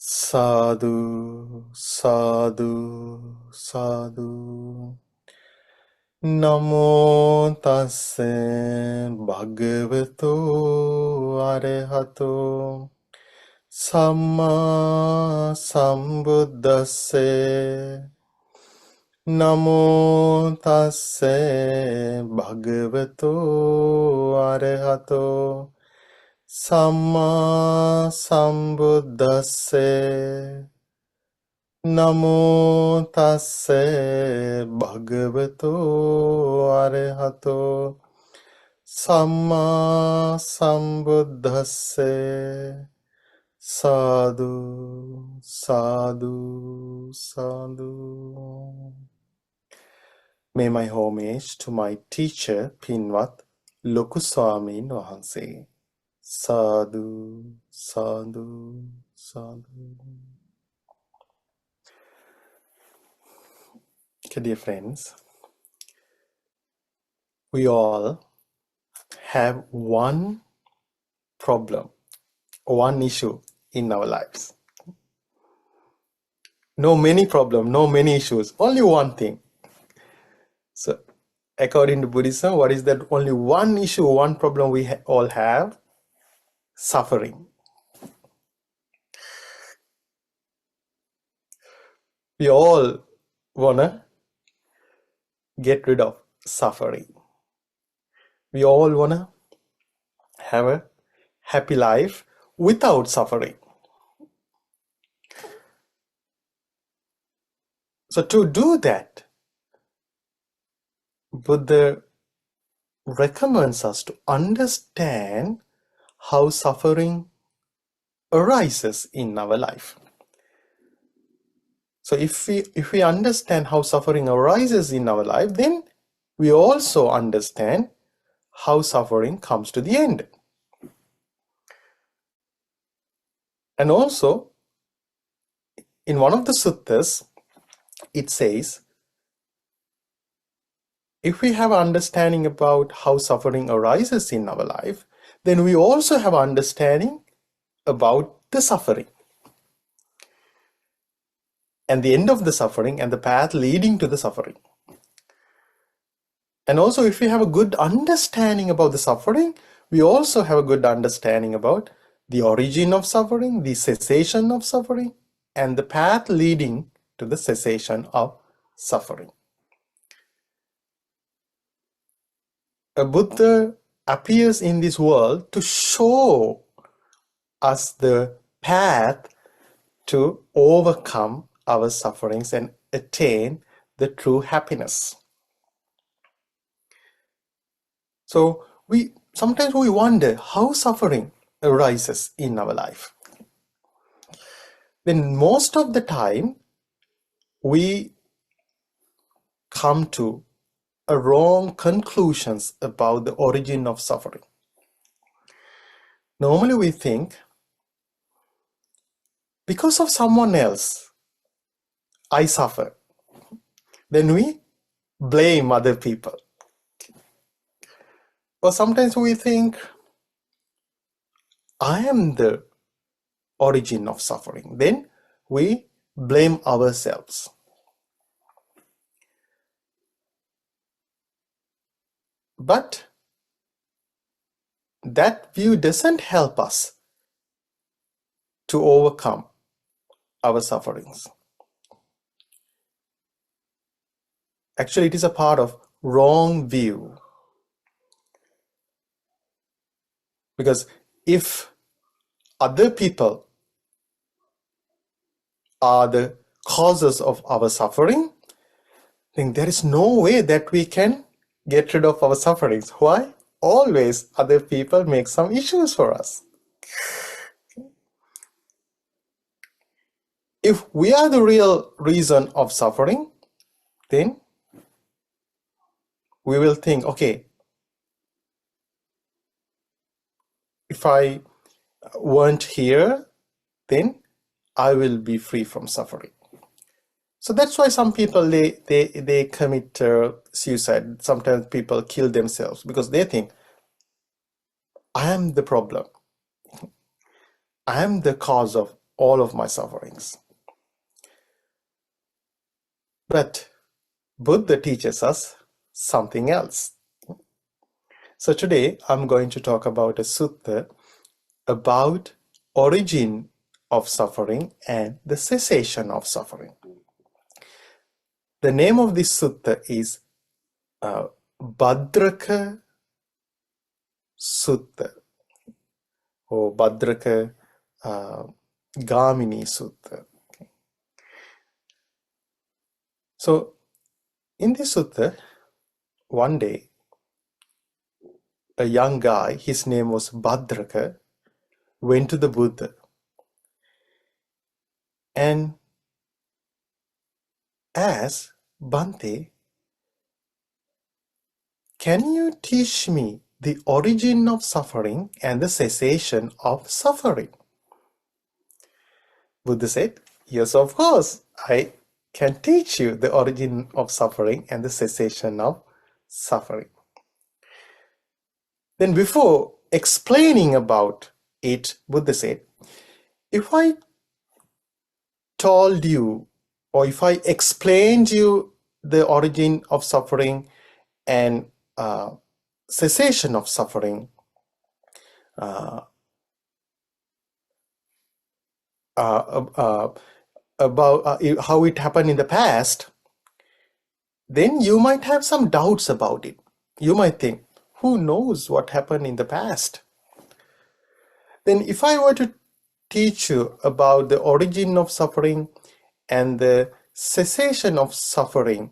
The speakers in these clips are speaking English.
Sadhu, sadhu, sadhu. Namo tasse bhagavato arahato samma sambuddhasse. Namo tasse bhagavato arahato samma sambuddhasse. Namo tasse bhagavato arahato samma sambuddhasse. Sadhu, sadhu, sadhu. May my homage to my teacher, Pinvat Loku Swamin Wahanse. Sadhu, sadhu, sadhu. Okay, dear friends, we all have one problem, one issue in our lives. No many problems, no many issues, only one thing. So, according to Buddhism, what is that? Only one issue, one problem we all have? Suffering. We all wanna get rid of suffering. We all wanna have a happy life without suffering. So to do that, Buddha recommends us to understand how suffering arises in our life. So if we understand how suffering arises in our life, then we also understand how suffering comes to the end. And also, in one of the suttas, it says, if we have understanding about how suffering arises in our life, then we also have understanding about the suffering and the end of the suffering and the path leading to the suffering. And also, if we have a good understanding about the suffering, we also have a good understanding about the origin of suffering, the cessation of suffering, and the path leading to the cessation of suffering. A Buddha appears in this world to show us the path to overcome our sufferings and attain the true happiness. So sometimes we wonder how suffering arises in our life. Then most of the time we come to a wrong conclusions about the origin of suffering. Normally we think, because of someone else, I suffer. Then we blame other people. Or sometimes we think, I am the origin of suffering. Then we blame ourselves. But that view doesn't help us to overcome our sufferings. Actually, it is a part of wrong view. Because if other people are the causes of our suffering, then there is no way that we can get rid of our sufferings. Why? Always other people make some issues for us. If we are the real reason of suffering, then we will think, okay, if I weren't here, then I will be free from suffering. So that's why some people, they commit suicide. Sometimes people kill themselves because they think, I am the problem. I am the cause of all of my sufferings. But Buddha teaches us something else. So today I'm going to talk about a sutta about origin of suffering and the cessation of suffering. The name of this sutta is Bhadraka Sutta or Bhadraka Gamini Sutta. Okay. So in this sutta, one day a young guy, his name was Bhadraka, went to the Buddha and asked, Bhante, can you teach me the origin of suffering and the cessation of suffering? Buddha said, yes, of course, I can teach you the origin of suffering and the cessation of suffering. Then before explaining about it, Buddha said, if I told you or if I explained you the origin of suffering and cessation of suffering, about how it happened in the past, then you might have some doubts about it. You might think, who knows what happened in the past? Then if I were to teach you about the origin of suffering and the cessation of suffering,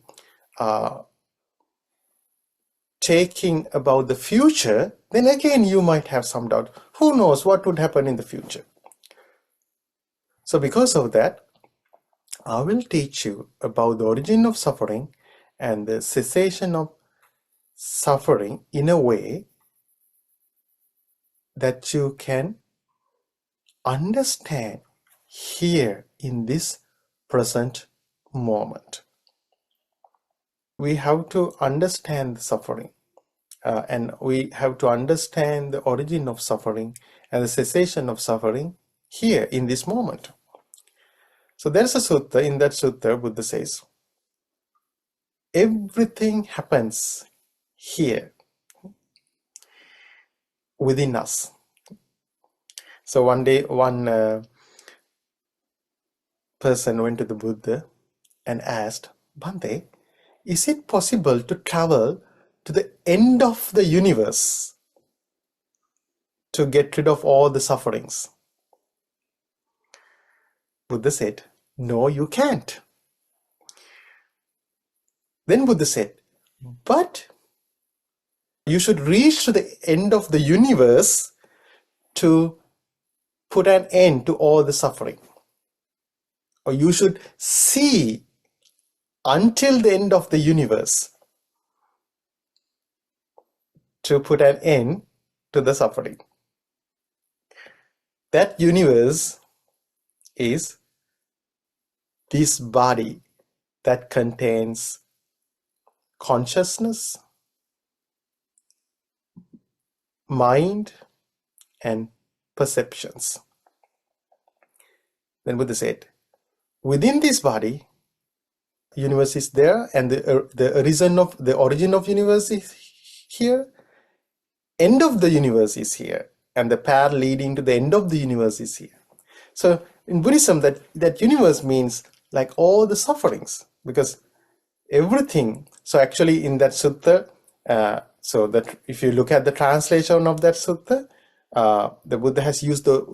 taking about the future, then again you might have some doubt. Who knows what would happen in the future? So because of that, I will teach you about the origin of suffering and the cessation of suffering in a way that you can understand here in this present moment. We have to understand the suffering and we have to understand the origin of suffering and the cessation of suffering here in this moment. So there's a sutta. In that sutta, Buddha says, everything happens here within us. So one day, one person went to the Buddha and asked, Bhante, is it possible to travel to the end of the universe to get rid of all the sufferings? Buddha said, no, you can't. Then Buddha said, but you should reach to the end of the universe to put an end to all the suffering. Or you should see until the end of the universe to put an end to the suffering. That universe is this body that contains consciousness, mind, and perceptions. Then Buddha said, within this body, universe is there, and the origin of universe is here, end of the universe is here, and the path leading to the end of the universe is here. So in Buddhism, that universe means like all the sufferings, because everything. So actually in that sutta, so that if you look at the translation of that sutta, the Buddha has used the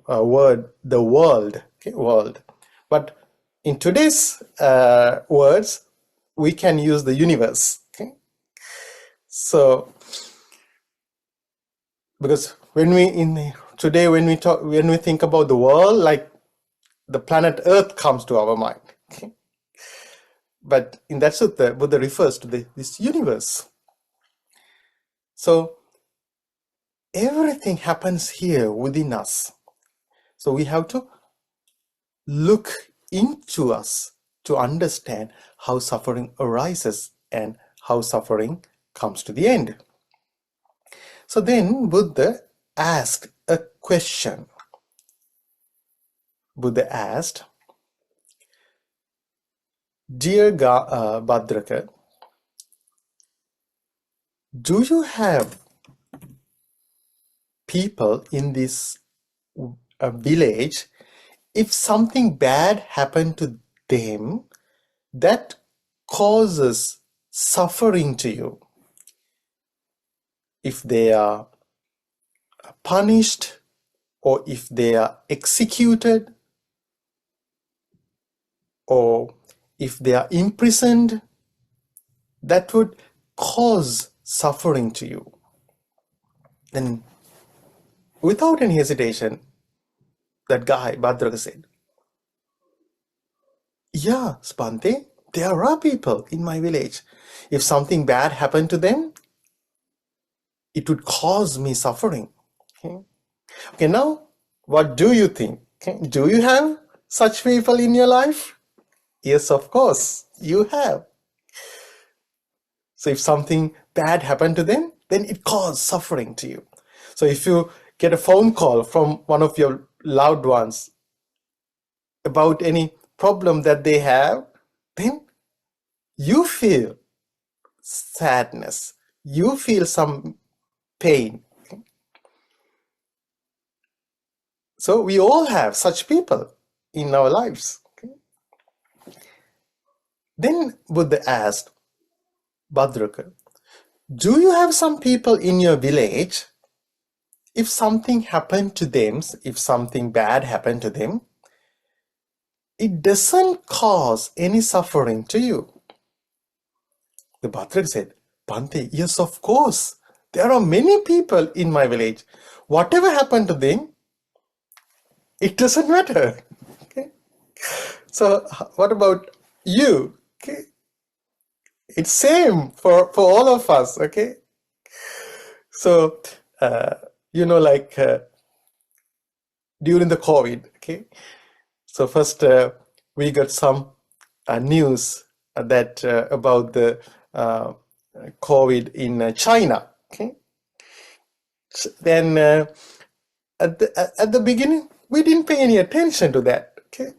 word the world, okay, world. But in today's words, we can use the universe. Okay, so because when we think about the world, like the planet Earth comes to our mind. Okay? But in that sutta, Buddha refers to this universe. So everything happens here within us. So we have to look into us to understand how suffering arises and how suffering comes to the end. So then Buddha asked a question. Buddha asked, Dear Bhadraka, do you have people in this village, if something bad happened to them, that causes suffering to you? If they are punished or if they are executed or if they are imprisoned, that would cause suffering to you. Then, without any hesitation, that guy, Bhadraka, said, yeah, Spante, there are people in my village. If something bad happened to them, it would cause me suffering. Okay, now, what do you think? Okay, do you have such people in your life? Yes, of course, you have. So if something bad happened to them, then it caused suffering to you. So if you get a phone call from one of your loved ones about any problem that they have, then you feel sadness, you feel some pain. So we all have such people in our lives. Then Buddha asked Bhadraka, do you have some people in your village, if something happened to them, if something bad happened to them, it doesn't cause any suffering to you? The Bhadraka said, Bhante, yes, of course. There are many people in my village. Whatever happened to them, it doesn't matter. Okay? So what about you? Okay? It's same for all of us. Okay? So, like during the COVID, okay? So first we got some news that about the COVID in China. Okay, then at the beginning we didn't pay any attention to that. Okay,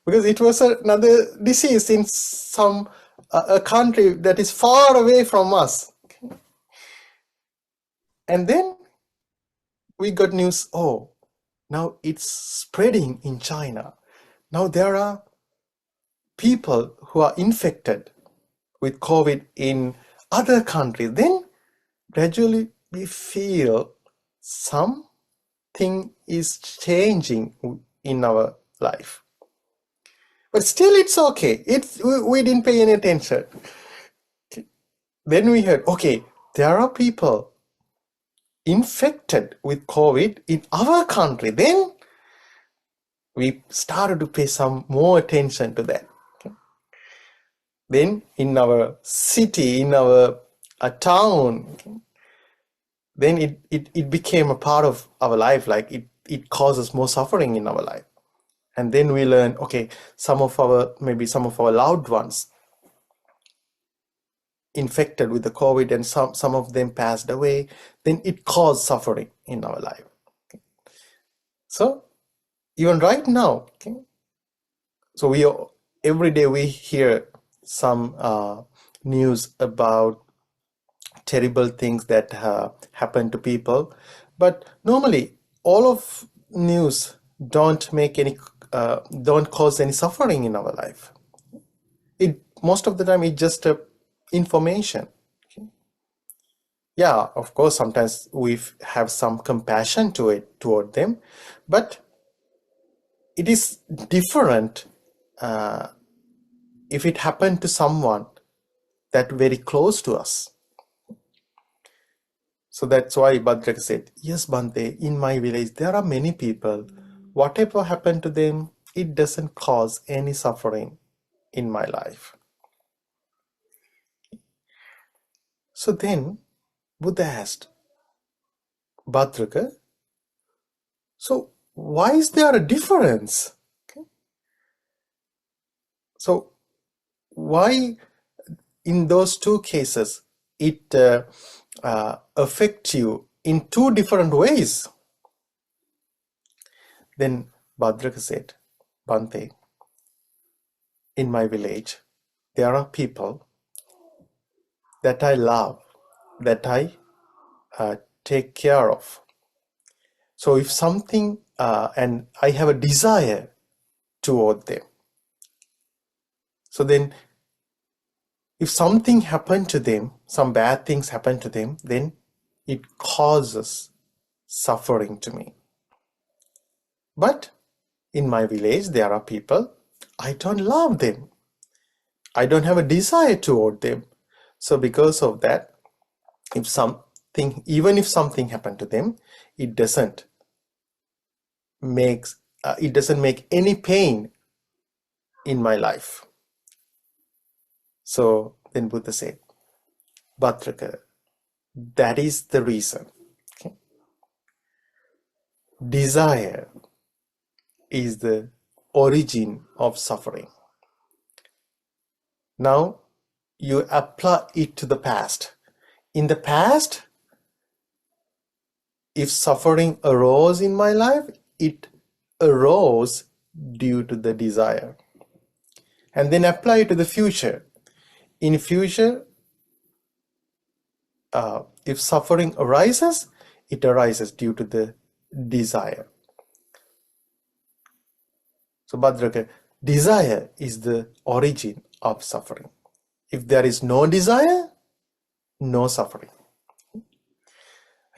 because it was another disease in some a country that is far away from us. Okay? And then we got news. Oh, now it's spreading in China. Now there are people who are infected with COVID in other countries. Then gradually we feel something is changing in our life. But still it's okay. We didn't pay any attention. Then we heard, okay, there are people infected with COVID in our country. Then we started to pay some more attention to that. Then in our city, in our town, then it became a part of our life, like it causes more suffering in our life. And then we learn, okay, maybe some of our loved ones infected with the COVID and some of them passed away, then it caused suffering in our life. Okay. So even right now, okay, so every day we hear some news about terrible things that happen to people, but normally all of news don't cause any suffering in our life. Most of the time it's just information. Okay? Yeah, of course sometimes we have some compassion toward them, but it is different if it happened to someone that very close to us. So that's why Bhadraka said, yes, Bhante, in my village there are many people. Whatever happened to them, it doesn't cause any suffering in my life. So then Buddha asked Bhadraka, so why is there a difference? Okay. So why in those two cases it affects you in two different ways? Then Bhadraka said, Bhante, in my village, there are people that I love, that I take care of. So if something, and I have a desire toward them. So then if something happened to them, some bad things happen to them, then it causes suffering to me. But in my village, there are people, I don't love them. I don't have a desire toward them. So because of that, even if something happened to them, it doesn't make any pain in my life. So then Buddha said, Bhadraka, that is the reason. Okay? Desire is the origin of suffering. Now you apply it to the past. In the past, if suffering arose in my life, it arose due to the desire. And then apply it to the future. In future, if suffering arises, it arises due to the desire. So Bhadraka, desire is the origin of suffering. If there is no desire, no suffering.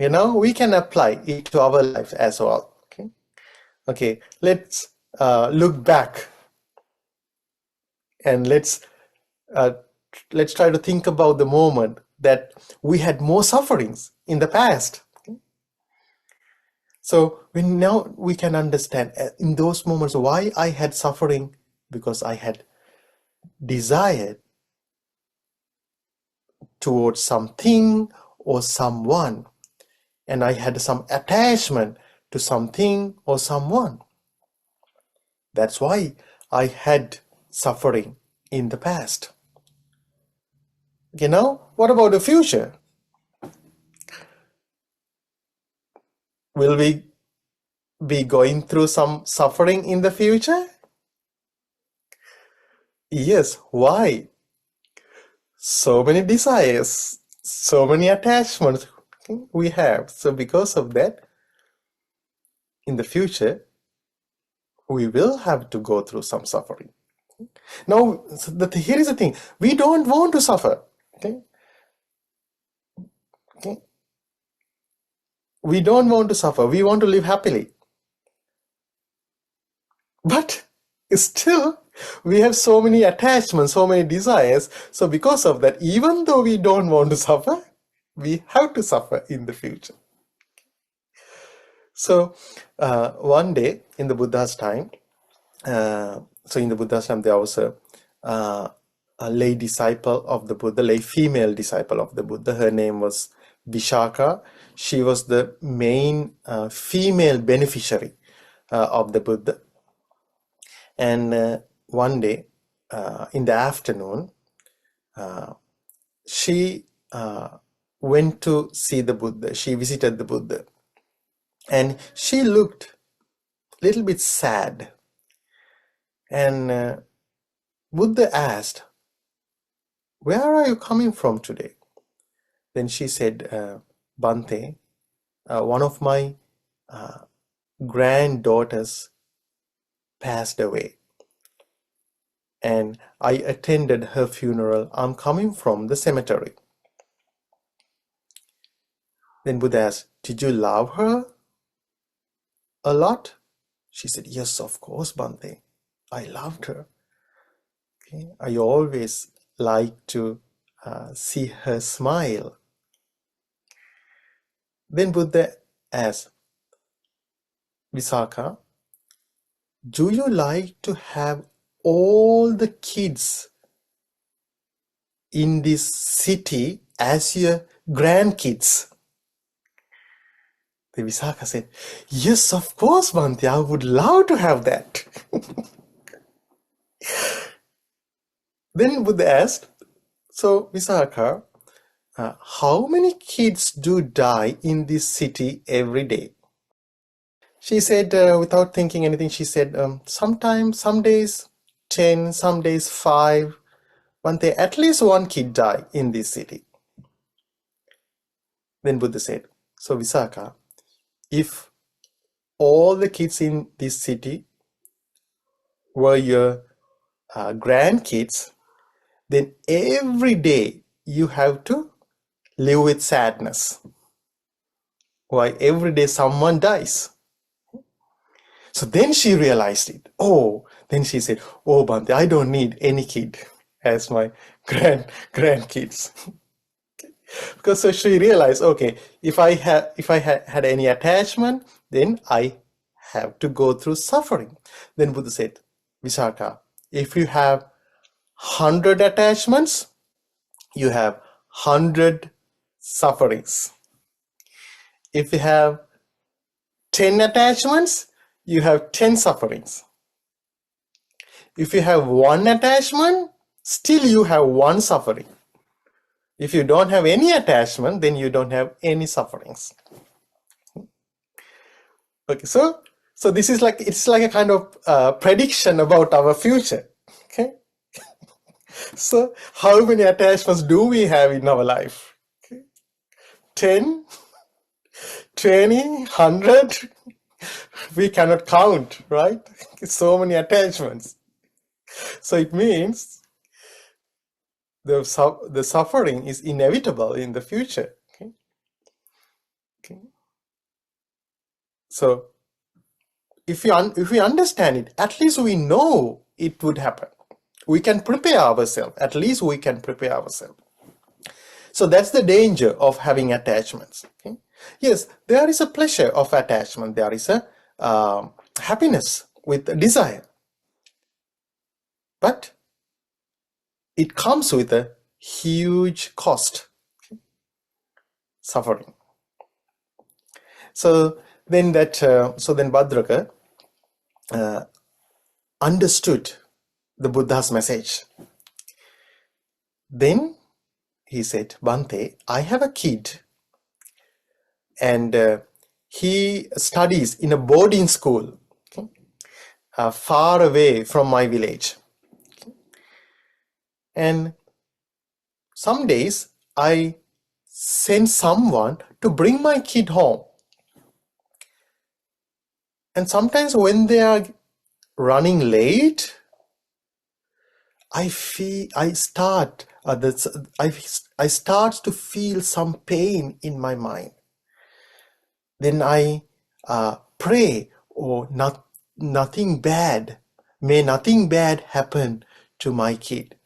Now we can apply it to our life as well. Okay, let's look back and let's try to think about the moment that we had more sufferings in the past. So now we can understand in those moments why I had suffering, because I had desired towards something or someone, and I had some attachment to something or someone. That's why I had suffering in the past. Okay, now what about the future? Will we be going through some suffering in the future? Yes. Why? So many desires, so many attachments we have. So because of that, in the future, we will have to go through some suffering. Now, here is the thing. We don't want to suffer. Okay? We don't want to suffer. We want to live happily. But still, we have so many attachments, so many desires. So because of that, even though we don't want to suffer, we have to suffer in the future. So one day in the Buddha's time, there was a lay disciple of the Buddha, lay female disciple of the Buddha. Her name was Vishaka. She was the main female beneficiary of the Buddha. And one day in the afternoon, she went to see the Buddha. She visited the Buddha. And she looked a little bit sad. And Buddha asked, "Where are you coming from today?" Then she said, "Bhante, one of my granddaughters passed away. And I attended her funeral. I'm coming from the cemetery." Then Buddha asked, "Did you love her a lot?" She said, "Yes, of course, Bhante. I loved her. Okay? I always like to see her smile." Then Buddha asked, "Visakha, do you like to have all the kids in this city as your grandkids?" The Visakha said, "Yes, of course, Bhante, I would love to have that." Then Buddha asked, "So Visakha, how many kids do die in this city every day?" She said, without thinking anything, she said, sometimes, some days 10, some days 5, Bhante, at least one kid die in this city. Then Buddha said, so Visakha, if all the kids in this city were your grandkids, then every day you have to live with sadness. Why? Every day someone dies. So then she realized it. Oh, then she said, oh, Bhante, I don't need any kid as my grandkids. Because so she realized, okay, if I had any attachment, then I have to go through suffering. Then Buddha said, Visakha, if you have 100 attachments, you have 100 sufferings. If you have 10 attachments, you have 10 sufferings. If you have one attachment, still you have one suffering. If you don't have any attachment, then you don't have any sufferings. Okay, so this is like, it's like a kind of prediction about our future. Okay, so how many attachments do we have in our life? Okay. 10, 20, 100? We cannot count, right? So many attachments. So it means the suffering is inevitable in the future. Okay? Okay. So if we understand it, at least we know it would happen. We can prepare ourselves. At least we can prepare ourselves. So that's the danger of having attachments. Okay? Yes, there is a pleasure of attachment. There is a happiness with desire. But it comes with a huge cost, suffering. So then Bhadraka understood the Buddha's message. Then he said, Bhante, I have a kid, and he studies in a boarding school, okay, far away from my village. Okay. And some days I send someone to bring my kid home. And sometimes when they are running late, I start to feel some pain in my mind. Then I pray, oh, nothing bad, may nothing bad happen to my kid.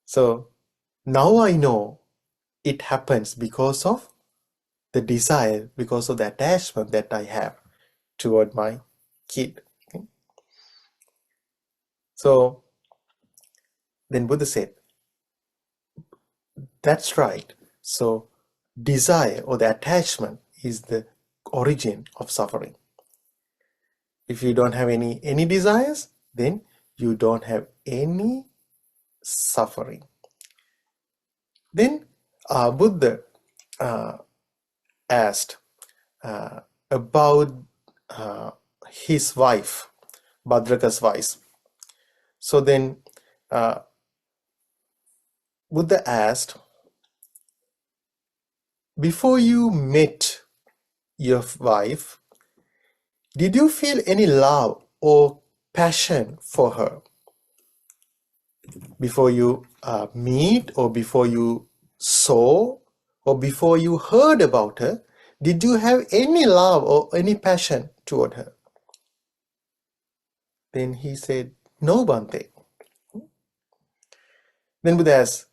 So now I know it happens because of the desire, because of the attachment that I have toward my kid. Okay? So then Buddha said, that's right. So desire or the attachment is the origin of suffering. If you don't have any desires, then you don't have any suffering. Then Buddha asked about his wife, Bhadraka's wife. So then Buddha asked, before you met your wife, did you feel any love or passion for her? Before you meet, or before you saw, or before you heard about her, did you have any love or any passion toward her? Then he said, no, Bhante. Then Buddha asked,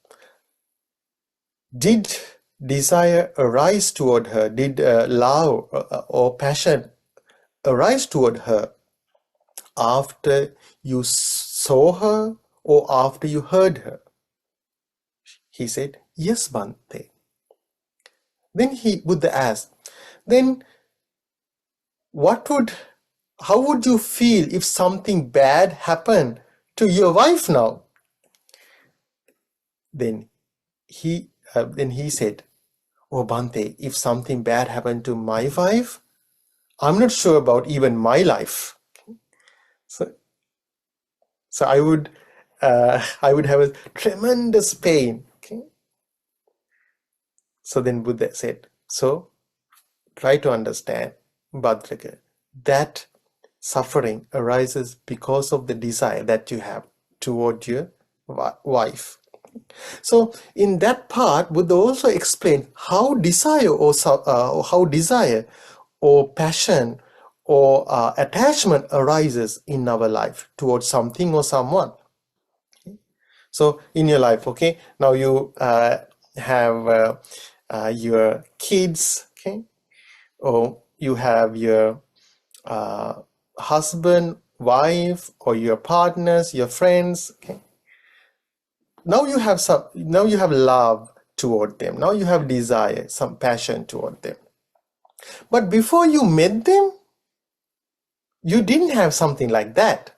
did desire arise toward her? Did love or passion arise toward her after you saw her or after you heard her? He said, yes, Bhante. Then Buddha asked, then how would you feel if something bad happened to your wife now? Then he said, oh, Bhante, if something bad happened to my wife, I'm not sure about even my life. So, so I would have a tremendous pain. Okay? So then Buddha said, so try to understand, Bhadraka, that suffering arises because of the desire that you have toward your wife. So in that part, Buddha also explained how desire or passion or attachment arises in our life towards something or someone. So in your life, okay, now you have your kids, okay, or you have your husband, wife, or your partners, your friends, okay. Now you have love toward them. Now you have desire, some passion toward them. But before you met them, you didn't have something like that.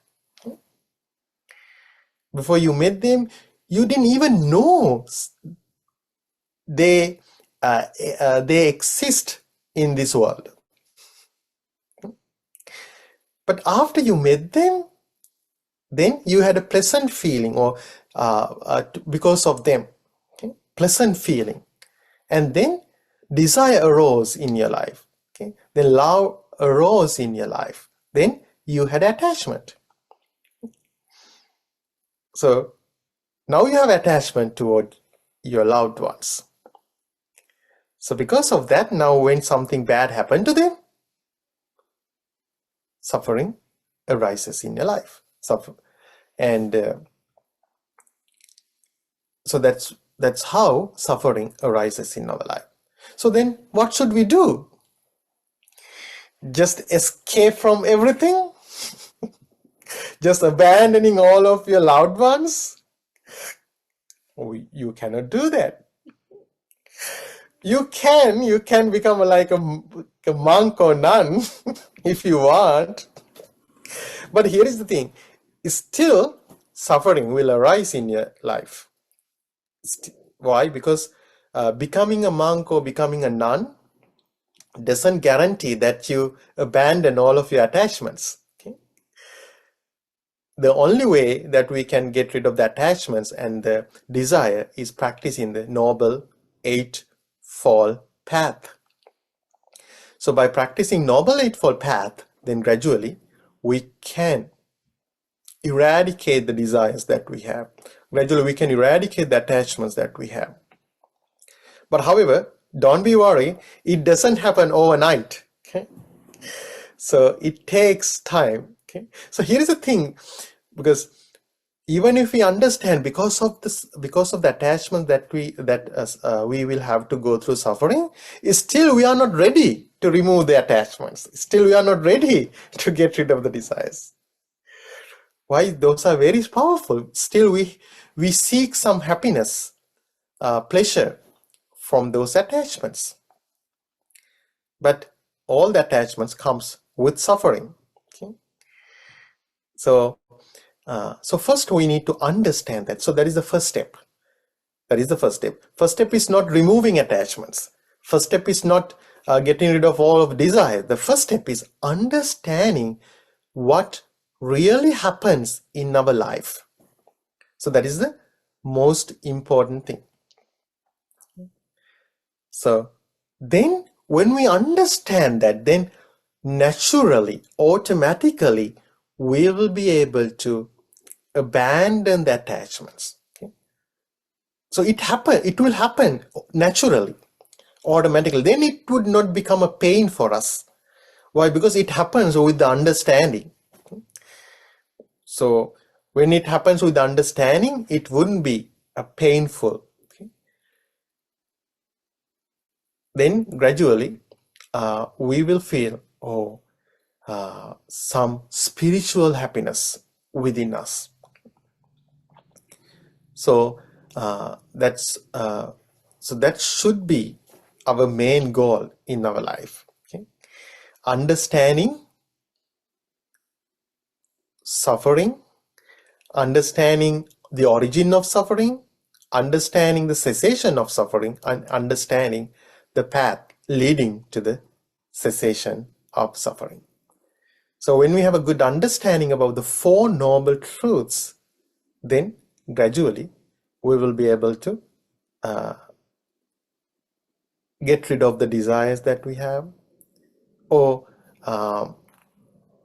Before you met them, you didn't even know they exist in this world. But after you met them, then you had a pleasant feeling, or because of them, okay? Pleasant feeling. And then desire arose in your life. Okay? Then love arose in your life. Then you had attachment. So now you have attachment toward your loved ones. So because of that, now when something bad happened to them, suffering arises in your life. And so that's how suffering arises in our life. So then what should we do? Just escape from everything? Just abandoning all of your loved ones? You cannot do that. You can become like a monk or nun if you want. But here is the thing. Still, suffering will arise in your life. Why? Because becoming a monk or becoming a nun doesn't guarantee that you abandon all of your attachments. Okay? The only way that we can get rid of the attachments and the desire is practicing the Noble Eightfold Path. So by practicing Noble Eightfold Path, then gradually we can eradicate the desires that we have. Gradually we can eradicate the attachments that we have. But however, don't be worried, it doesn't happen overnight. Okay? So it takes time. Okay? So here is the thing, because even if we understand because of the attachment that we will have to go through suffering, still we are not ready to remove the attachments. Still we are not ready to get rid of the desires. Why? Those are very powerful. Still we seek some happiness, pleasure from those attachments. But all the attachments comes with suffering. Okay? So first we need to understand that. So that is the first step. That is the first step. First step is not removing attachments. First step is not getting rid of all of desire. The first step is understanding what really happens in our life. So that is the most important thing. So then when we understand that, then naturally, automatically, we will be able to abandon the attachments. Okay? So it will happen naturally, automatically. Then it would not become a pain for us. Why? Because it happens with the understanding. Okay? So when it happens with the understanding, it wouldn't be a painful. Okay? Then gradually, we will feel some spiritual happiness within us. So that should be our main goal in our life. Okay? Understanding suffering, understanding the origin of suffering, understanding the cessation of suffering, and understanding the path leading to the cessation of suffering. So when we have a good understanding about the Four Noble Truths, then gradually we will be able to get rid of the desires that we have, or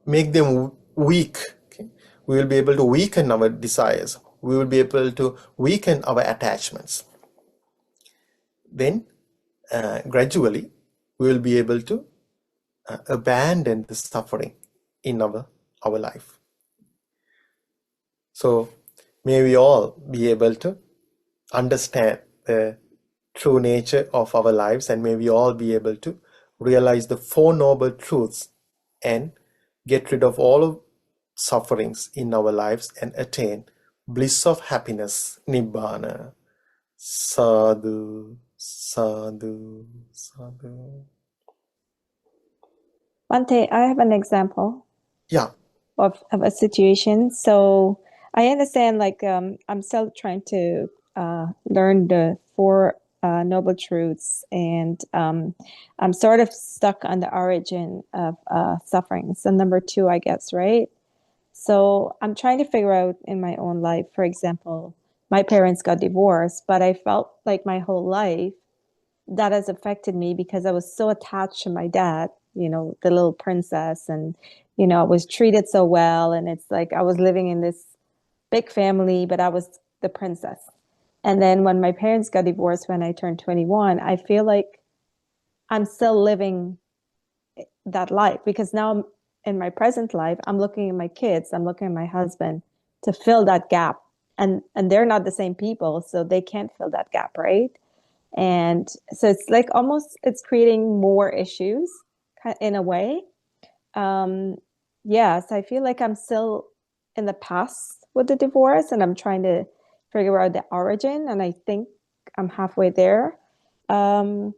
make them weak. Okay? We will be able to weaken our desires. We will be able to weaken our attachments. Then gradually we will be able to abandon the suffering in our life. So may we all be able to understand the true nature of our lives, and may we all be able to realize the Four Noble Truths and get rid of all of sufferings in our lives and attain bliss of happiness, Nibbana. Sadhu, sadhu, sadhu. Bhante, I have an example. Yeah. Of a situation. So I understand, like, I'm still trying to learn the Four Noble Truths, and I'm sort of stuck on the origin of suffering. So number 2, I guess, right? So I'm trying to figure out in my own life, for example, my parents got divorced, but I felt like my whole life that has affected me because I was so attached to my dad, the little princess, and, I was treated so well. And it's like I was living in this big family, but I was the princess. And then when my parents got divorced when I turned 21, I feel like I'm still living that life, because now in my present life, I'm looking at my kids, I'm looking at my husband to fill that gap. And they're not the same people, so they can't fill that gap, right? And so it's like almost it's creating more issues in a way. So I feel like I'm still in the past with the divorce, and I'm trying to figure out the origin. And I think I'm halfway there with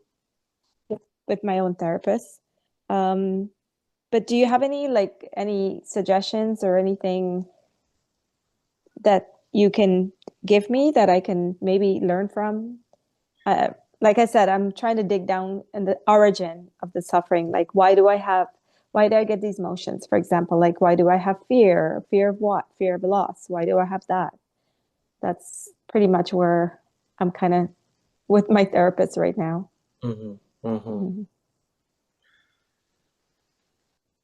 my own therapist. But do you have any suggestions or anything that you can give me that I can maybe learn from? Like I said, I'm trying to dig down in the origin of the suffering. Like, why do I get these emotions? For example, like, why do I have fear? Fear of what? Fear of loss. Why do I have that? That's pretty much where I'm kind of with my therapist right now. Mm-hmm. Mm-hmm. Mm-hmm.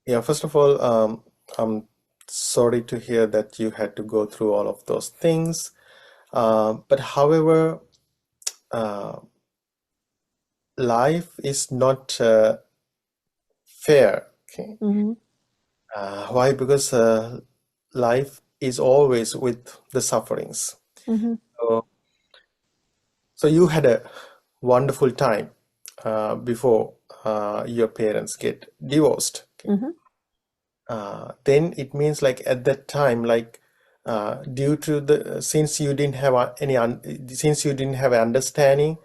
Yeah, first of all, I'm sorry to hear that you had to go through all of those things. But however, life is not fair. Okay. Mm-hmm. Why? Because life is always with the sufferings. Mm-hmm. So you had a wonderful time before your parents get divorced. Okay? Mm-hmm. Then it means like at that time, like due to since you didn't have since you didn't have an understanding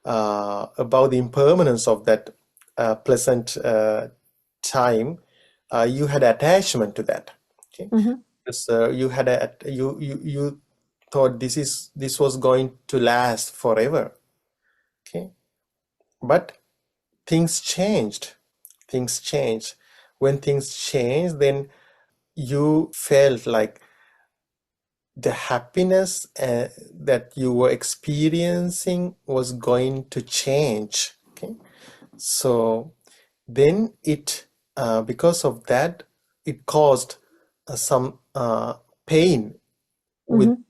about the impermanence of that pleasant time, you had attachment to that. Okay, Mm-hmm. because you had you thought this was going to last forever. Okay, but things changed. Things change. When things change, then you felt like the happiness that you were experiencing was going to change. Okay, so then because of that, it caused some pain within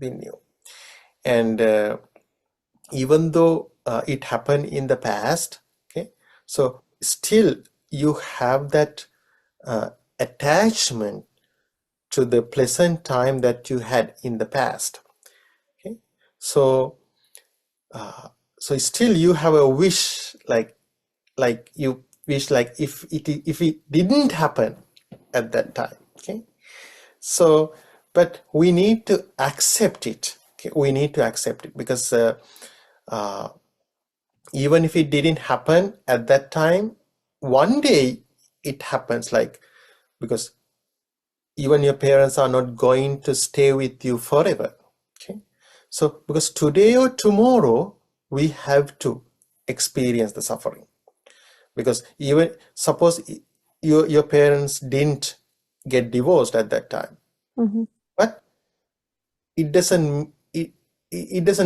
you. And even though it happened in the past, okay, so still you have that attachment to the pleasant time that you had in the past. Okay, so still you have a wish, like you wish like if it didn't happen at that time. Okay, so but we need to accept it. Okay, we need to accept it because even if it didn't happen at that time, one day it happens, like, because even your parents are not going to stay with you forever. Okay, so because today or tomorrow we have to experience the suffering, Because even suppose your parents didn't get divorced at that time, Mm-hmm. but it doesn't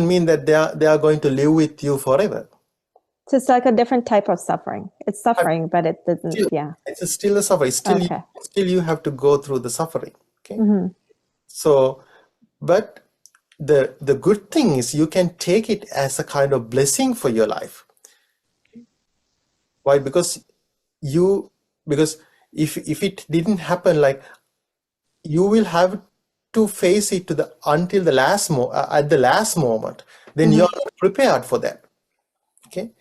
mean that they are going to live with you forever. So it's like a different type of suffering. It's But suffering, but it doesn't, still, yeah. it's still a suffering. Okay. Still you have to go through the suffering. Okay. Mm-hmm. So, but the good thing is you can take it as a kind of blessing for your life. Why? You because if it didn't happen, like, you will have to face it to the until the at the last moment. Then Mm-hmm. you're not prepared for that. Okay.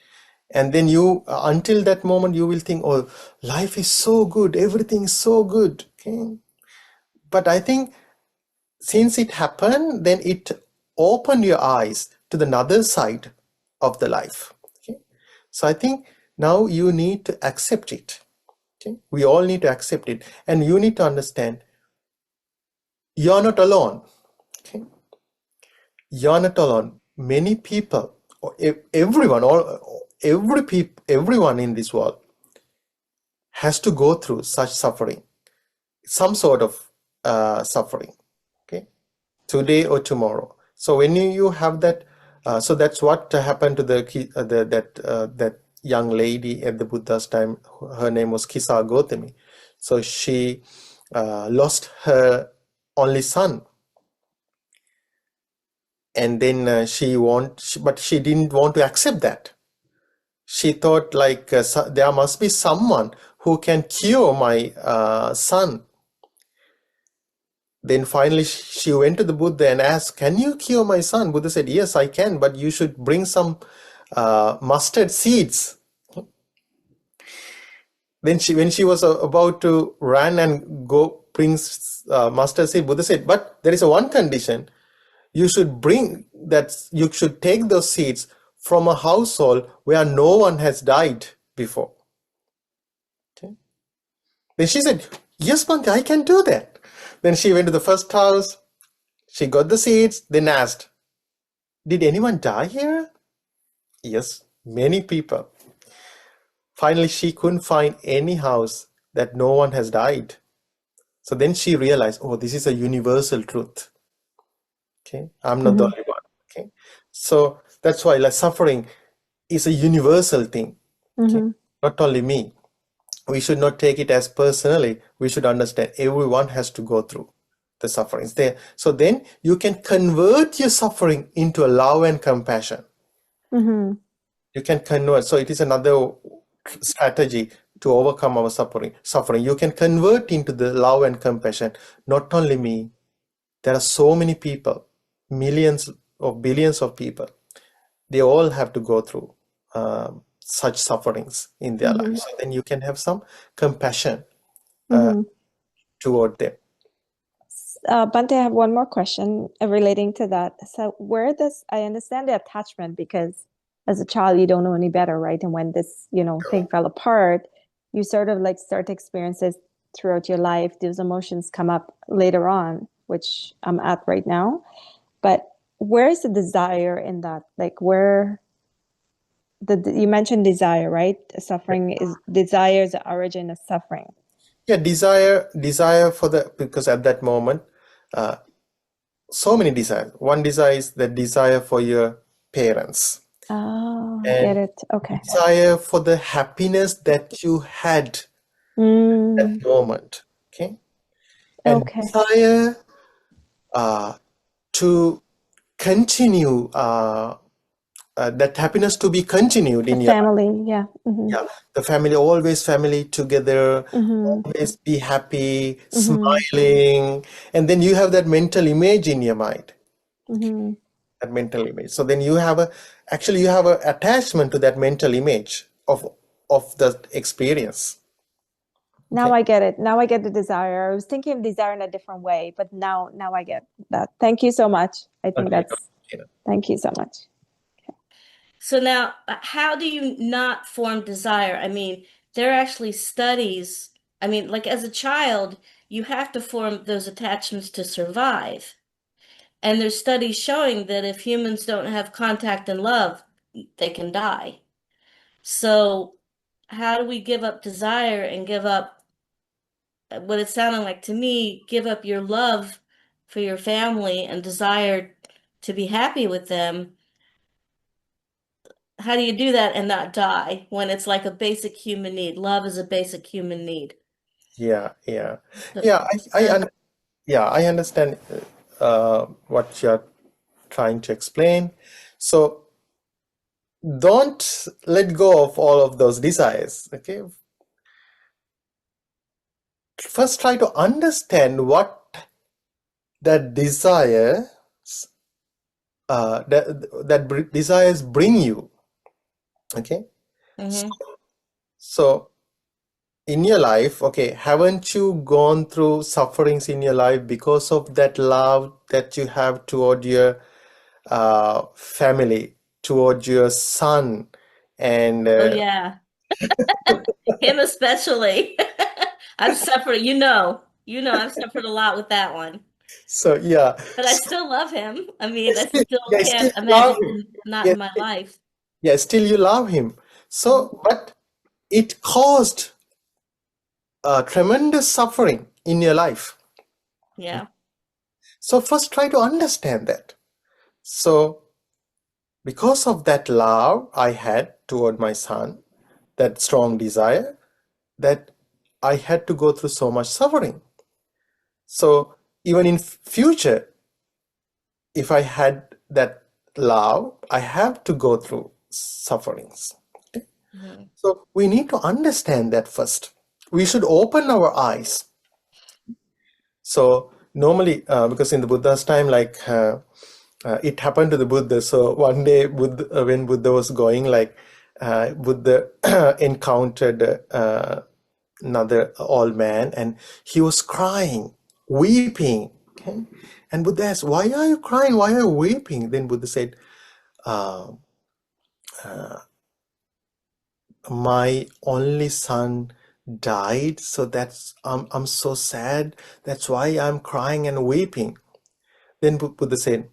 And then until that moment, you will think, oh, life is so good, everything is so good. Okay. But I think since it happened, then it opened your eyes to the other side of the life. Okay. So I think now you need to accept it. Okay. We all need to accept it. And you need to understand you're not alone. Okay. You're not alone. Many people, or everyone, everyone in this world has to go through such suffering, some sort of suffering, okay, today or tomorrow. So when you have that, so that's what happened to that young lady at the Buddha's time. Her name was Kisa Gotami. So she lost her only son, and then but she didn't want to accept that. She thought, like, there must be someone who can cure my son. Then finally she went to the Buddha and asked, can you cure my son? Buddha said, yes, I can, but you should bring some mustard seeds. Then when she was about to run and go bring mustard seed, Buddha said, but there is a one condition. You should take those seeds from a household where no one has died before. Okay. Then she said, yes, Bhante, I can do that. Then she went to the first house, she got the seeds, then asked, did anyone die here? Yes, many people. Finally, she couldn't find any house that no one has died. So then she realized, oh, this is a universal truth. Okay, I'm not the Mm-hmm. only one. Okay, so that's why, like, suffering is a universal thing. Okay, Mm-hmm. not only me. We should not take it as personally. We should understand everyone has to go through the sufferings there. So then you can convert your suffering into a love and compassion. Mm-hmm. You can convert. So it is another strategy to overcome our suffering. You can convert into the love and compassion. Not only me, there are so many people, millions of billions of people. They all have to go through such sufferings in their Mm-hmm. lives. So then you can have some compassion Mm-hmm. toward them. Bante, I have one more question relating to that. So where does I understand the attachment because as a child you don't know any better, right? And when this, thing fell apart, you sort of like start to experience this throughout your life. Those emotions come up later on, which I'm at right now. But where is the desire in that? Like where you mentioned desire, right? Suffering is desire is the origin of suffering. Yeah, desire for because at that moment, uh, so many desires. One desire is the desire for your parents, Oh, get and it. Okay. desire for the happiness that you had at Mm, that moment. Okay, and okay. desire uh, to continue that happiness to be continued The in your life. family, yeah. Mm-hmm. Yeah, the family, always family together, Mm-hmm. always be happy, Mm-hmm. smiling, and then you have that mental image in your mind, Mm-hmm. that mental image. So then you have a attachment to that mental image of the experience. Now Okay. I get it. Now I get the desire. I was thinking of desire in a different way, but now I get that. Thank you so much. I think Okay. that's thank you so much. So now, how do you not form desire? I mean, there are actually studies. I mean, like as a child, you have to form those attachments to survive. And there's studies showing that if humans don't have contact and love, they can die. So how do we give up desire and give up what it sounded like to me, give up your love for your family and desire to be happy with them? How do you do that and not die when it's like a basic human need? Love is a basic human need. Yeah, yeah, But, yeah. Yeah, I understand what you're trying to explain. So don't let go of all of those desires. Okay, first try to understand what that desire desires bring you. Okay, mm-hmm. so in your life, okay, haven't you gone through sufferings in your life because of that love that you have toward your family, toward your son, and Oh yeah, him especially. I've suffered, I've suffered a lot with that one. so yeah, But I so, still love him. I mean, I still yeah, still can't you love imagine him. him not Yeah, in my life. yeah, still you love him. Mhm. So, but it caused tremendous suffering in your life. Yeah. So first try to understand that. So because of that love I had toward my son, that strong desire, that I had to go through so much suffering. So even in future, if I had that love, I have to go through sufferings. Okay? Mhm. So we need to understand that first. We should open our eyes. So normally, because in the Buddha's time, it happened to the Buddha. So one day, when Buddha was going, Buddha encountered another old man, and he was crying, weeping. Okay? And Buddha asked, "Why are you crying? Why are you weeping?" Then Buddha said, uh, "My only son died, so I'm so sad. That's why I'm crying and weeping." Then Buddha said,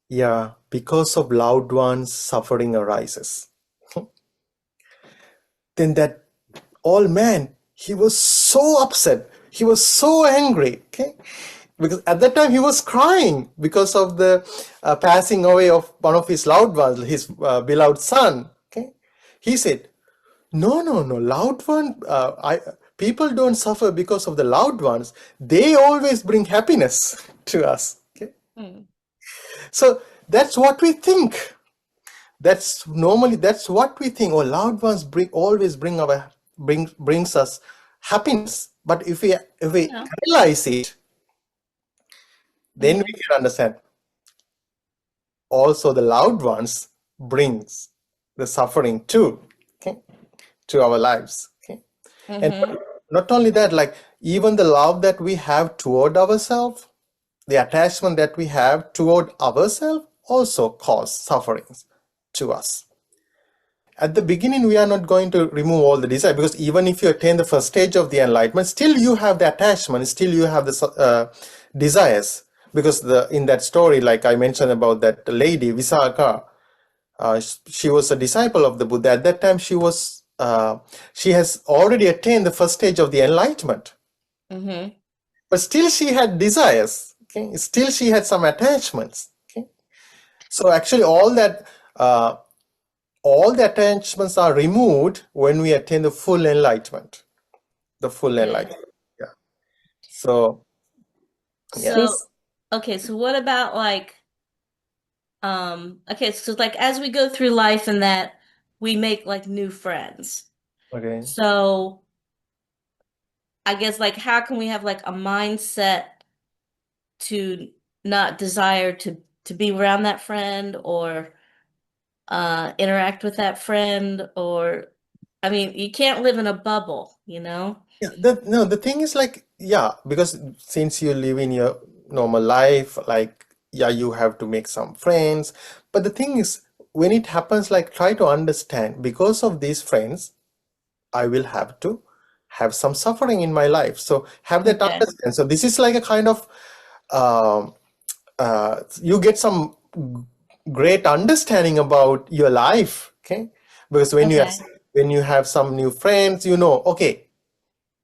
"Yeah, because of loved ones, suffering arises." Then that old man, he was so upset. He was so angry. Okay, because at that time he was crying because of the passing away of one of his loved ones, his beloved son. Okay, he said, "No, no, no, loved one. People don't suffer because of the loved ones. They always bring happiness to us." Okay, Mm. so that's what we think. That's what we think. Oh, loved ones always brings us happiness. But if we Yeah. realize it, then we Hmm. can understand. Also, the loved ones brings the suffering too, okay, to our lives. Okay, and Hmm. not only that, like even the love that we have toward ourselves, the attachment that we have toward ourselves, also cause sufferings to us. At the beginning, we are not going to remove all the desire, because even if you attain the first stage of the enlightenment, still you have the attachment, still you have the desires. Because in that story, like I mentioned about that lady Visakha, she was a disciple of the Buddha. At that time, she has already attained the first stage of the enlightenment, Hmm. but still she had desires. Okay, still she had some attachments. Okay, so actually uh, all the attachments are removed when we attain the full enlightenment. The full Okay. enlightenment. Yeah. So yeah. So, This okay, so what about like, okay, so like as we go through life and that we make like new friends. Okay. So I guess like how can we have like a mindset to not desire to be around that friend or interact with that friend, or I mean, you can't live in a bubble, you know? Yeah. No, the thing is like, yeah, because since you live in your normal life, like, yeah, you have to make some friends. But the thing is, when it happens, like, try to understand, because of these friends, I will have to have some suffering in my life. So have that Okay. understand. So this is like a kind of um, you get some great understanding about your life. Okay, because when you are Okay. when you have some new friends, okay,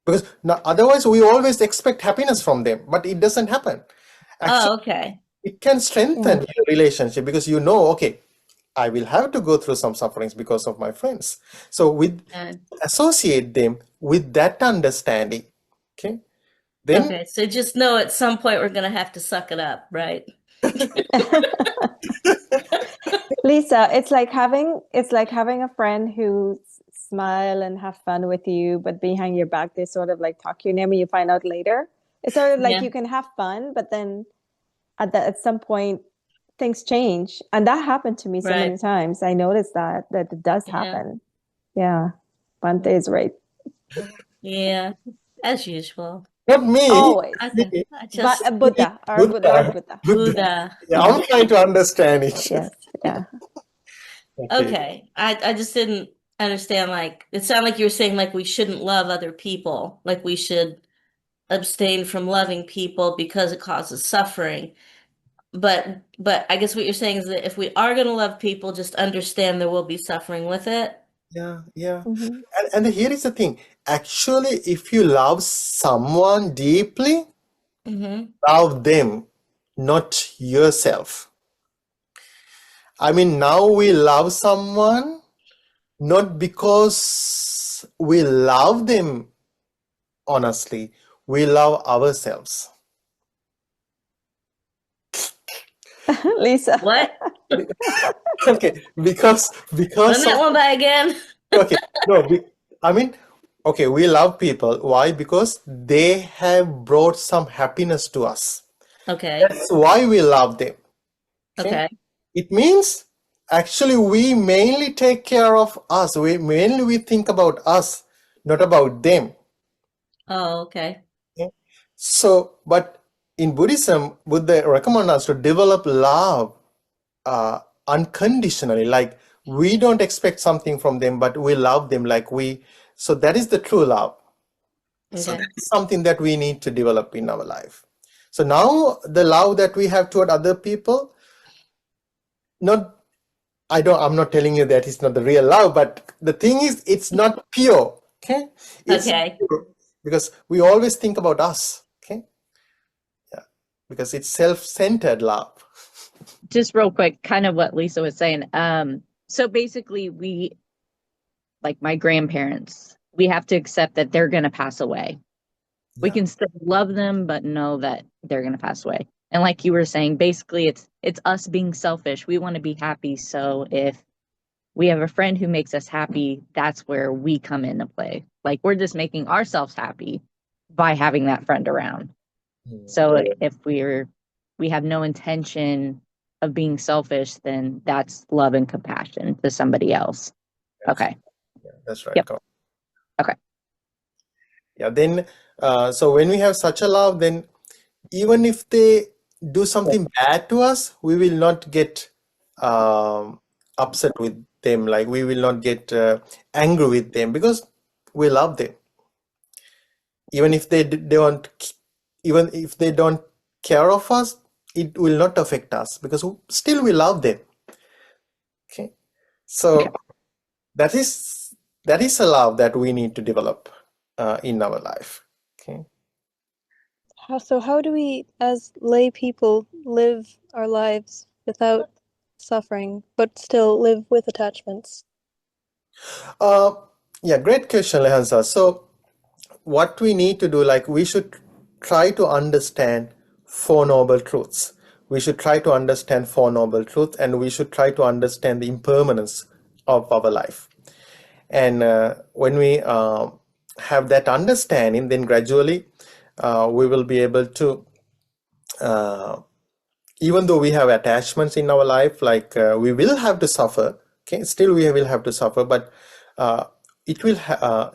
because now, otherwise we always expect happiness from them, but it doesn't happen. Actually, Oh, okay. it can strengthen your relationship because okay, I will have to go through some sufferings because of my friends. So associate them with that understanding. Okay. Then Okay, so just know at some point we're gonna have to suck it up, right? Lisa, it's like having a friend who smile and have fun with you, but behind your back they sort of like talk your name and you find out later. It's sort of like Yeah. you can have fun, but then at some point things change. And that happened to me so many Right. times. I noticed that it does Yeah. happen. Yeah. Bante is right. Yeah. As usual. not me. Always. Me. I But just Buddha, our Lord Buddha. Buddha. Yeah, I'm trying to understand it. Yes. Yeah. Okay. Okay. I just didn't understand, like it sounded like you were saying like we shouldn't love other people. Like we should abstain from loving people because it causes suffering. But I guess what you're saying is that if we are gonna love people, just understand there will be suffering with it. Yeah, yeah. Mhm. And here is the thing. Actually, if you love someone deeply, Mm-hmm. love them, not yourself. I mean, now we love someone not because we love them honestly, we love ourselves. Lisa. What? Okay, because Run that one by again. okay, no, I mean, okay, we love people. Why? Because they have brought some happiness to us. Okay. That's why we love them. Okay. Okay. It means actually we mainly take care of us. We think about us, not about them. Oh, okay. Okay. So, but in Buddhism, Buddha recommend us to develop love unconditionally. Like we don't expect something from them, but we love them like we. So that is the true love. So Okay. that's something that we need to develop in our life. So now the love that we have toward other people, not I'm not telling you that it's not the real love, but the thing is, it's not pure. Okay. It's Okay. pure because we always think about us. Okay. Yeah. Because it's self-centered love. Just real quick, kind of what Lisa was saying. So basically we, like my grandparents, we have to accept that they're going to pass away. We Yeah. can still love them, but know that they're going to pass away. And like you were saying, basically it's us being selfish. We want to be happy. So if we have a friend who makes us happy, that's where we come into play. Like we're just making ourselves happy by having that friend around. So if we have no intention of being selfish, then that's love and compassion to somebody else. Okay. Yeah, that's right. Yep. Okay. Yeah. Then, so when we have such a love, then even if they do something bad to us, we will not get upset with them. Like we will not get angry with them because we love them. Even if even if they don't care of us, it will not affect us because still we love them. Okay. So Okay. that is a love that we need to develop in our life. Okay. So how do we, as lay people, live our lives without suffering, but still live with attachments? Yeah, great question, Lehansa. So what we need to do, like we should try to understand Four Noble Truths. We should try to understand Four Noble Truths, and we should try to understand the impermanence of our life. And when we have that understanding, then gradually we will be able to, even though we have attachments in our life, like we will have to suffer, okay, still we will have to suffer, but it will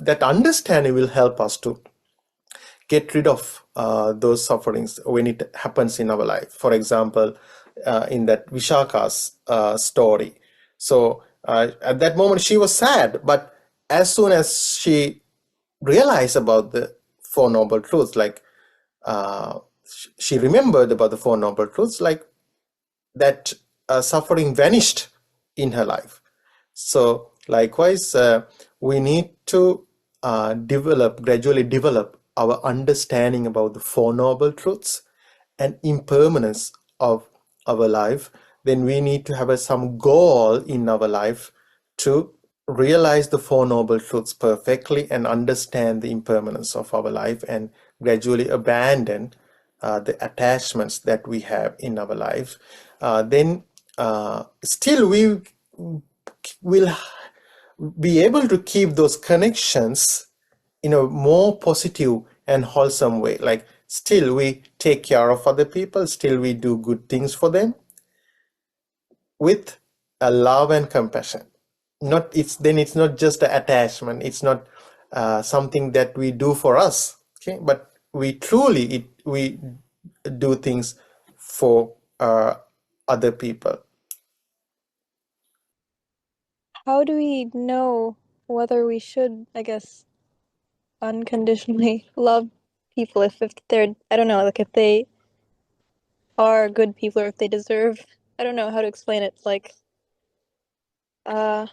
that understanding will help us to get rid of those sufferings when it happens in our life. For example, in that Vishaka's story. So at that moment she was sad, but as soon as she realized about the Four Noble Truths, like she remembered about the Four Noble Truths, like that suffering vanished in her life. So likewise, we need to gradually develop our understanding about the Four Noble Truths and impermanence of our life. Then we need to have some goal in our life to realize the Four Noble Truths perfectly and understand the impermanence of our life, and gradually abandon the attachments that we have in our life. Then still we will be able to keep those connections in a more positive and wholesome way. Like, still we take care of other people, still we do good things for them with a love and compassion. It's not just an attachment, it's not something that we do for us, okay, but we do things for other people. How do we know whether we should, I guess, unconditionally love people if they're, I don't know, like if they are good people or if they deserve, I don't know how to explain it. Like, What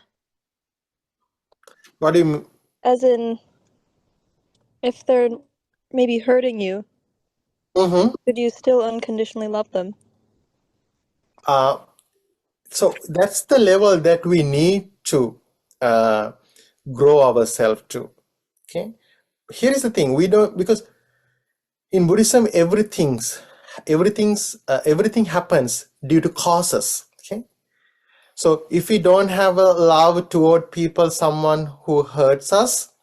do you mean? as in, if they're maybe hurting you, could you still unconditionally love them? So that's the level that we need to grow ourselves to. Okay, here is the thing: we don't, because in Buddhism everything happens due to causes. Okay, so if we don't have a love toward people, someone who hurts us,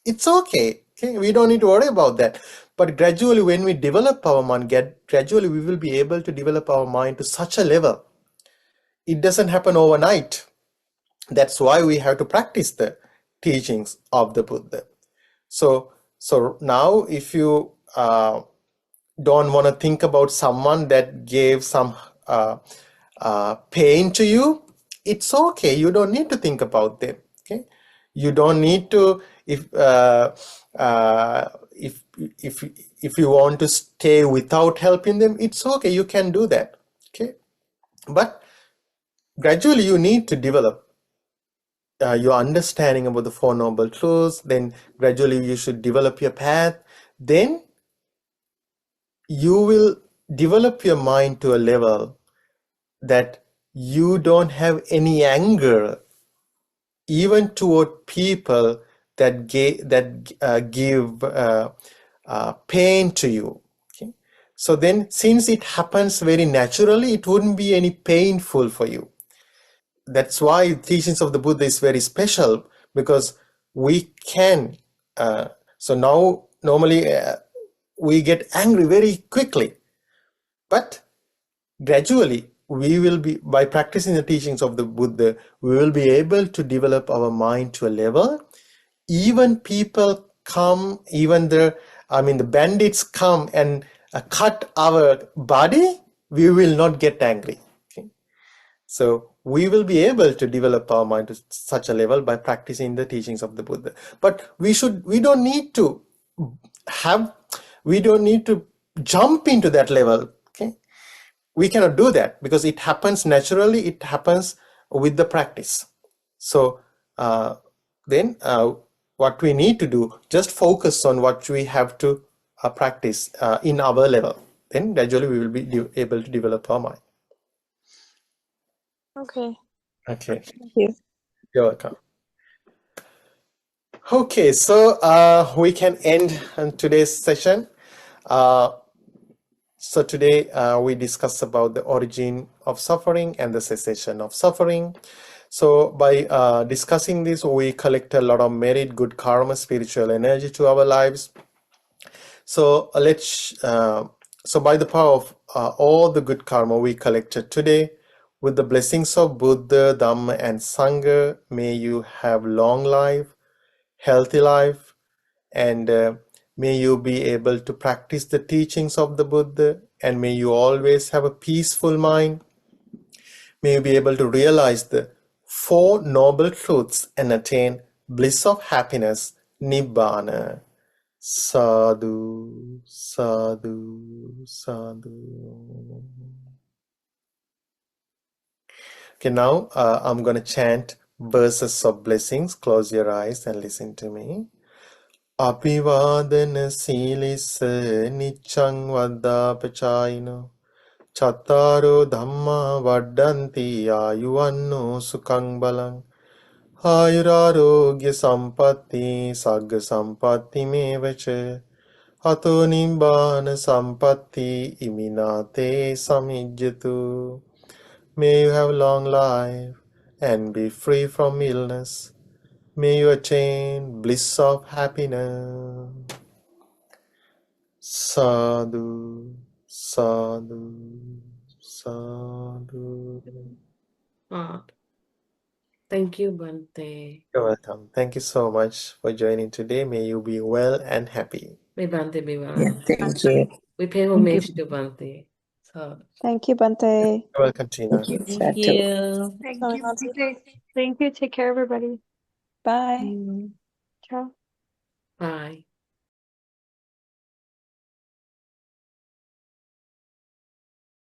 it's okay. Okay, we don't need to worry about that. But gradually, when we develop our mind, gradually we will be able to develop our mind to such a level. It doesn't happen overnight. That's why we have to practice the teachings of the Buddha. So now, if you don't want to think about someone that gave some pain to you, it's okay. You don't need to think about them. Okay, you don't need to. If you want to stay without helping them, it's okay. You can do that. Okay, but gradually you need to develop your understanding about the Four Noble Truths. Then gradually you should develop your path. Then you will develop your mind to a level that you don't have any anger even toward people that give pain to you. Okay? So then, since it happens very naturally, it wouldn't be any painful for you. That's why teachings of the Buddha is very special, because we can. So now, normally we get angry very quickly, but gradually we will be, by practicing the teachings of the Buddha, we will be able to develop our mind to a level. Even people come, even the bandits come and cut our body, we will not get angry. Okay? So we will be able to develop our mind to such a level by practicing the teachings of the Buddha. But we don't need to jump into that level. Okay, we cannot do that because it happens naturally. It happens with the practice. So then what we need to do, just focus on what we have to practice in our level. Then gradually we will be able to develop our mind. Okay. Okay. Thank you. You're welcome. Okay, so we can end today's session. So today we discussed about the origin of suffering and the cessation of suffering. So by discussing this, we collect a lot of merit, good karma, spiritual energy to our lives. So so by the power of all the good karma we collected today, with the blessings of Buddha, Dhamma, and Sangha, may you have long life, healthy life, and may you be able to practice the teachings of the Buddha, and may you always have a peaceful mind. May you be able to realize the Four Noble Truths and attain bliss of happiness, Nibbana. Sadhu, sadhu, sadhu. Okay, now I'm going to chant verses of blessings. Close your eyes and listen to me. Abhivadana silissa niccang vaddapachayino Chattaro dhamma vaddanti ayuvanno sukhang balang Ayurarogya sampatti sagga sampatti mevacha Hato nibbana sampatti iminate samijjatu. May you have long life and be free from illness. May you attain bliss of happiness. Sadhu, sadhu, sadhu. Thank you, Bante. You're welcome. Thank you so much for joining today. May you be well and happy. May Bante be well. Yeah, thank you. We pay homage to Bante. So, Thank you, Bante. You're welcome, Tina. Thank you. Thank Satu. you. Thank Sorry, you. Nancy. Thank you. Take care, everybody. Bye. Ciao. bye.